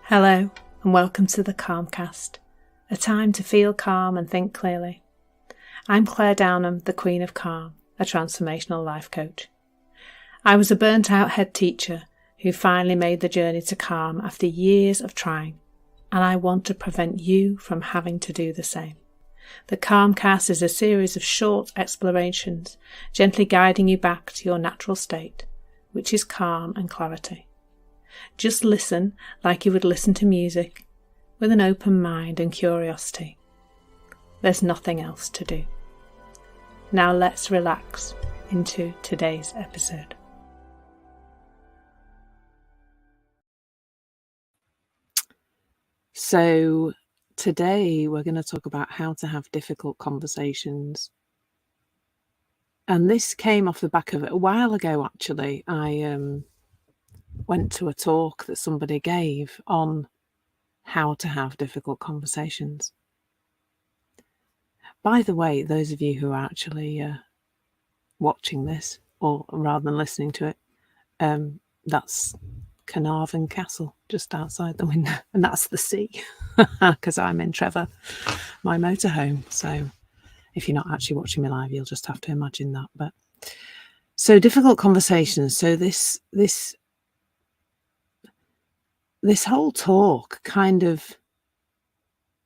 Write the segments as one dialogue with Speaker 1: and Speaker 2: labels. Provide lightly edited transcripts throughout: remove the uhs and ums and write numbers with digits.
Speaker 1: Hello and welcome to the Calmcast, a time to feel calm and think clearly. I'm Clare, the Queen of Calm, a transformational life coach. I was a burnt-out head teacher who finally made the journey to calm after years of trying, and I want to prevent you from having to do the same. The Calmcast is a series of short explorations, gently guiding you back to your natural state, which is calm and clarity. Just listen like you would listen to music, with an open mind and curiosity. There's nothing else to do. Now let's relax into today's episode.
Speaker 2: So today we're going to talk about how to have difficult conversations. And this came off the back of it a while ago, actually. I went to a talk that somebody gave on how to have difficult conversations. By the way, those of you who are actually watching this, or rather than listening to it, that's Carnarvon Castle just outside the window, and that's the sea because I'm in Trevor, my motorhome. So if you're not actually watching me live, you'll just have to imagine that. But so difficult conversations. So this whole talk kind of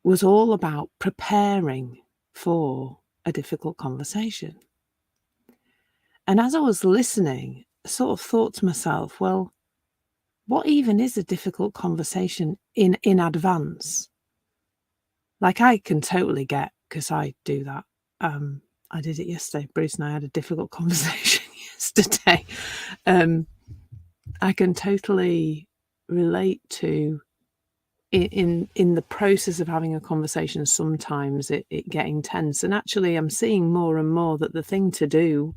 Speaker 2: was all about preparing for a difficult conversation. And as I was listening, I sort of thought to myself, well, what even is a difficult conversation in advance? Like, I can totally get, because I do that. I did it yesterday. Bruce and I had a difficult conversation yesterday. I can totally relate to in the process of having a conversation, sometimes it getting tense. And actually, I'm seeing more and more that the thing to do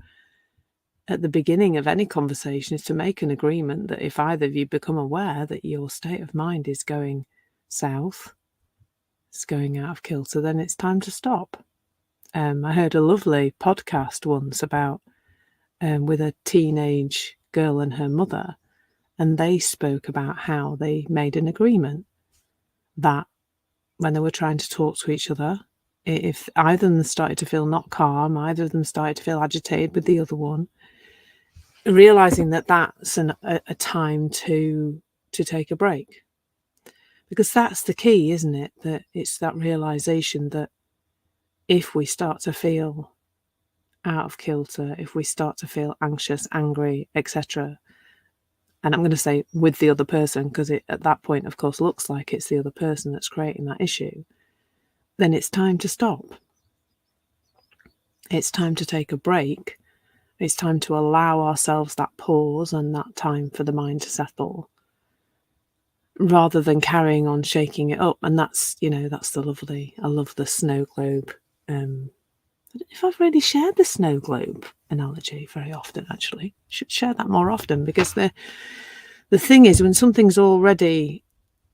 Speaker 2: at the beginning of any conversation is to make an agreement that if either of you become aware that your state of mind is going south, it's going out of kilter, then it's time to stop. I heard a lovely podcast once about with a teenage girl and her mother, and they spoke about how they made an agreement that when they were trying to talk to each other, if either of them started to feel not calm, either of them started to feel agitated with the other one, realizing that that's a time to take a break. Because that's the key, isn't it? That it's that realization that if we start to feel out of kilter, if we start to feel anxious, angry, etc., and I'm going to say with the other person, because it at that point, of course, looks like it's the other person that's creating that issue, then it's time to stop. It's time to take a break. It's time to allow ourselves that pause and that time for the mind to settle, rather than carrying on shaking it up. And that's, that's the lovely, I love the snow globe. I don't know if I've really shared the snow globe analogy very often, actually. Should share that more often, because the thing is, when something's already,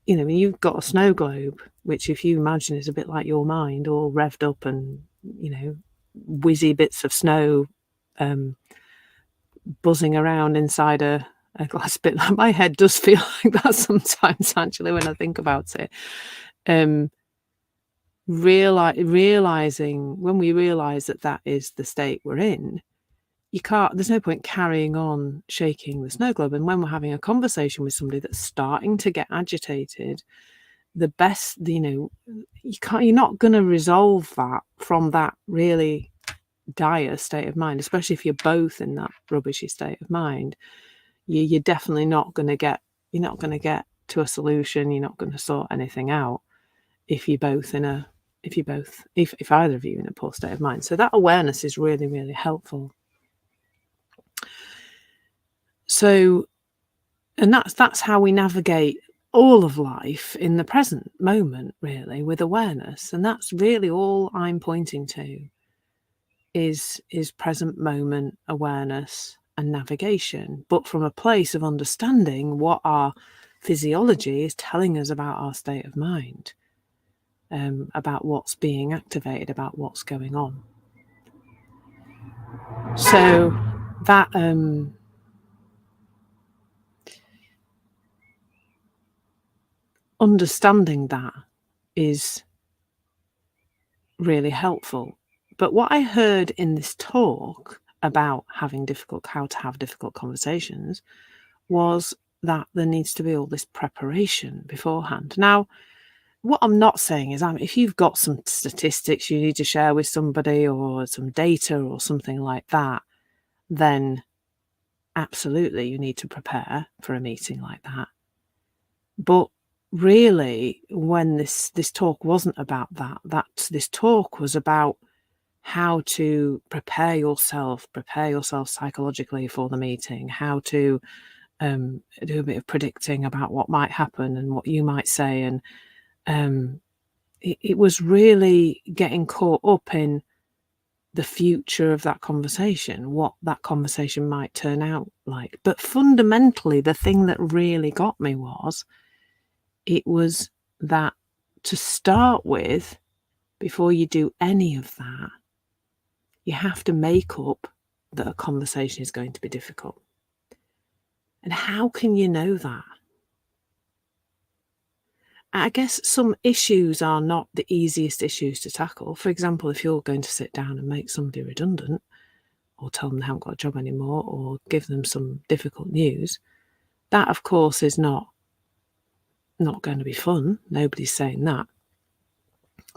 Speaker 2: when you've got a snow globe, which if you imagine is a bit like your mind, all revved up and, whizzy bits of snow buzzing around inside a glass bit. My head does feel like that sometimes, actually, when I think about it. Realizing when we realize that is the state we're in, there's no point carrying on shaking the snow globe. And when we're having a conversation with somebody that's starting to get agitated, the best, you're not going to resolve that from that really dire state of mind, especially if you're both in that rubbishy state of mind. You're definitely not going to get to a solution. You're not going to sort anything out if either of you in a poor state of mind. So that awareness is really, really helpful. So, and that's how we navigate all of life in the present moment, really, with awareness. And that's really all I'm pointing to is present moment awareness and navigation, but from a place of understanding what our physiology is telling us about our state of mind, about what's being activated, about what's going on. So that understanding that is really helpful. But what I heard in this talk about how to have difficult conversations was that there needs to be all this preparation beforehand. Now, what I'm not saying is, if you've got some statistics you need to share with somebody or some data or something like that, then absolutely you need to prepare for a meeting like that. But really, when this talk wasn't about that, this talk was about how to prepare yourself psychologically for the meeting, how to do a bit of predicting about what might happen and what you might say. And it was really getting caught up in the future of that conversation, what that conversation might turn out like. But fundamentally, the thing that really got me was that to start with, before you do any of that, you have to make up that a conversation is going to be difficult. And how can you know that? I guess some issues are not the easiest issues to tackle. For example, if you're going to sit down and make somebody redundant, or tell them they haven't got a job anymore, or give them some difficult news, that, of course, is not going to be fun. Nobody's saying that.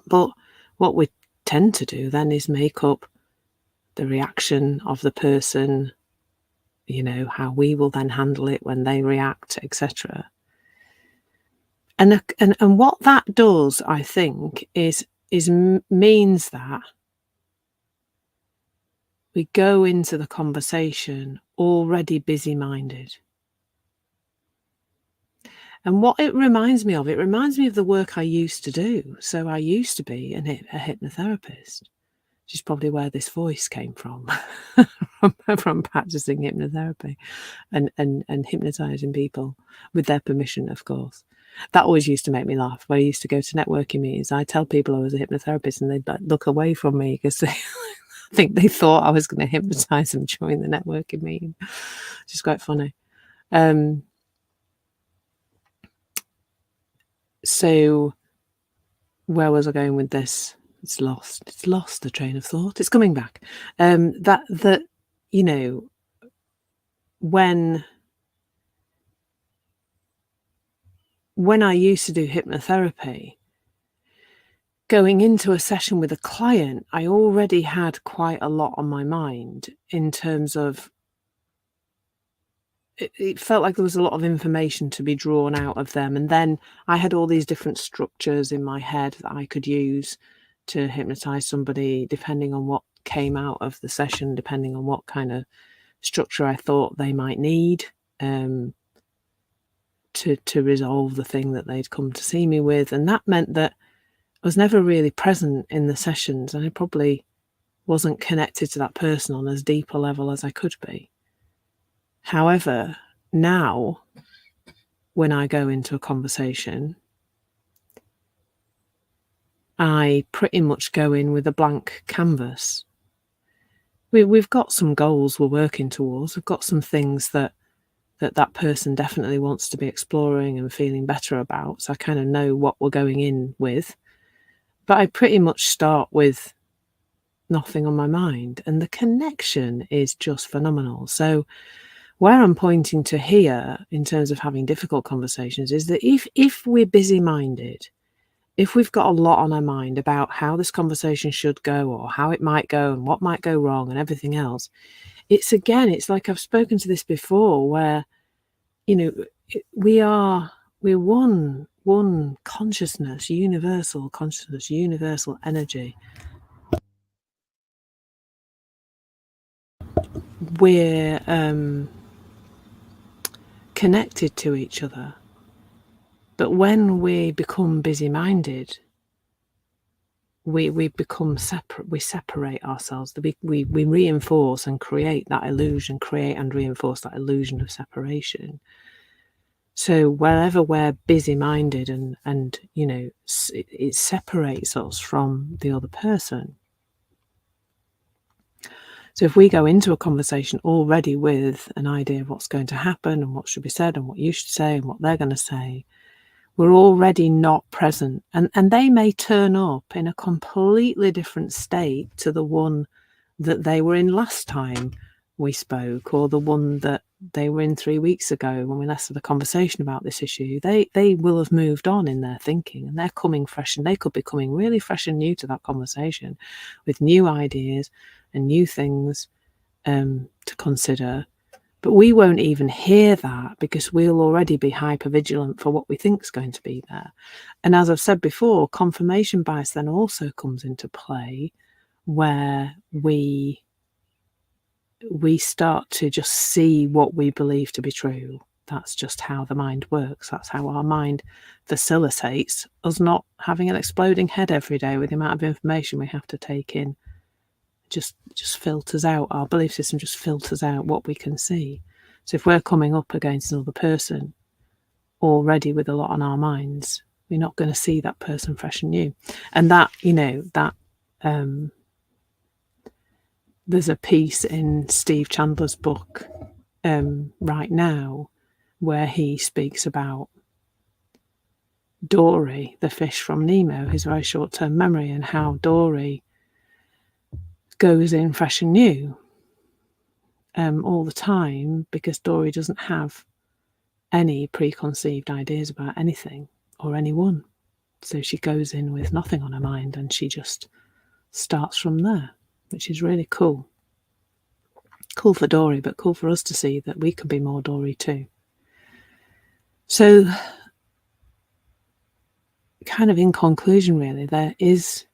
Speaker 2: But what we tend to do then is make up the reaction of the person, how we will then handle it when they react, etc. And what that does, I think, means that we go into the conversation already busy-minded. And what it reminds me of the work I used to do. So I used to be a hypnotherapist, which is probably where this voice came from, from practicing hypnotherapy and hypnotizing people with their permission, of course. That always used to make me laugh. When I used to go to networking meetings, I tell people I was a hypnotherapist and they'd look away from me because I think they thought I was going to hypnotize them during the networking meeting, which is quite funny. So where was I going with this? It's lost the train of thought. It's coming back. When I used to do hypnotherapy, going into a session with a client, I already had quite a lot on my mind in terms of it felt like there was a lot of information to be drawn out of them. And then I had all these different structures in my head that I could use to hypnotize somebody, depending on what came out of the session, depending on what kind of structure I thought they might need to resolve the thing that they'd come to see me with. And that meant that I was never really present in the sessions, and I probably wasn't connected to that person on as deep a level as I could be. However, now, when I go into a conversation, I pretty much go in with a blank canvas. We've got some goals we're working towards. We've got some things that person definitely wants to be exploring and feeling better about. So I kind of know what we're going in with. But I pretty much start with nothing on my mind. And the connection is just phenomenal. So where I'm pointing to here in terms of having difficult conversations is that if we're busy-minded, if we've got a lot on our mind about how this conversation should go or how it might go and what might go wrong and everything else, it's like I've spoken to this before where, we're one consciousness, universal energy. We're connected to each other. But when we become busy-minded, we become separate. We separate ourselves. We reinforce and create and reinforce that illusion of separation. So wherever we're busy-minded and it separates us from the other person. So if we go into a conversation already with an idea of what's going to happen and what should be said and what you should say and what they're going to say, we're already not present. And they may turn up in a completely different state to the one that they were in last time we spoke, or the one that they were in 3 weeks ago when we last had a conversation about this issue. They will have moved on in their thinking, and they're coming fresh, and they could be coming really fresh and new to that conversation with new ideas and new things to consider. But we won't even hear that because we'll already be hypervigilant for what we think is going to be there. And as I've said before, confirmation bias then also comes into play, where we start to just see what we believe to be true. That's just how the mind works. That's how our mind facilitates us not having an exploding head every day with the amount of information we have to take in. Just filters out, our belief system just filters out what we can see. So if we're coming up against another person already with a lot on our minds, we're not going to see that person fresh and new. And that, there's a piece in Steve Chandler's book right now where he speaks about Dory, the fish from Nemo, his very short-term memory, and how Dory goes in fresh and new all the time, because Dory doesn't have any preconceived ideas about anything or anyone. So she goes in with nothing on her mind, and she just starts from there, which is really cool. Cool for Dory, but cool for us to see that we can be more Dory too. So, kind of in conclusion, really, there is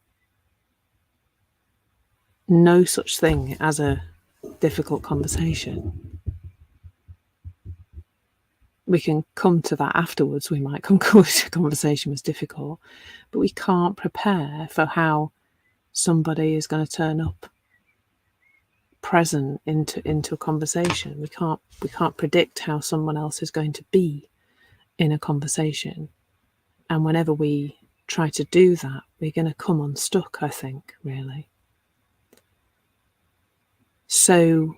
Speaker 2: no such thing as a difficult conversation. We can come to that afterwards. We might conclude a conversation was difficult, but we can't prepare for how somebody is going to turn up present into a conversation. We can't predict how someone else is going to be in a conversation. And whenever we try to do that, we're going to come unstuck, I think, really. So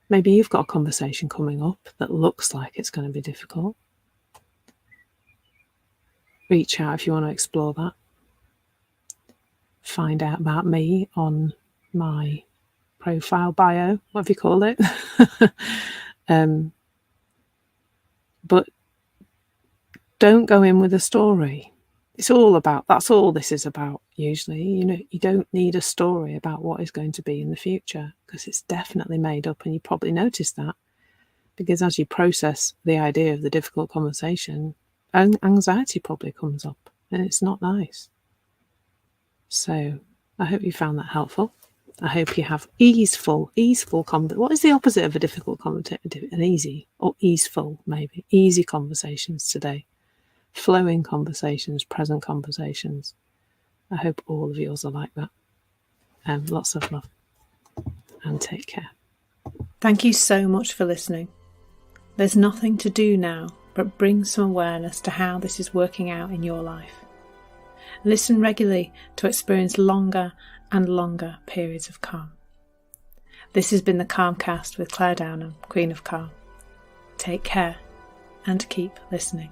Speaker 2: maybe you've got a conversation coming up that looks like it's going to be difficult. Reach out if you want to explore that. Find out about me on my profile bio, whatever you call it. But don't go in with a story. That's all this is about, usually. You don't need a story about what is going to be in the future, because it's definitely made up, and you probably noticed that, because as you process the idea of the difficult conversation, anxiety probably comes up, and it's not nice. So I hope you found that helpful. I hope you have easeful what is the opposite of a difficult conversation? An easy, or easeful, maybe. Easy conversations today. Flowing conversations, present conversations. I hope all of yours are like that. Lots of love, and take care.
Speaker 1: Thank you so much for listening. There's nothing to do now but bring some awareness to how this is working out in your life. Listen regularly to experience longer and longer periods of calm. This has been the Calmcast with Clare Downham, Queen of Calm. Take care and keep listening.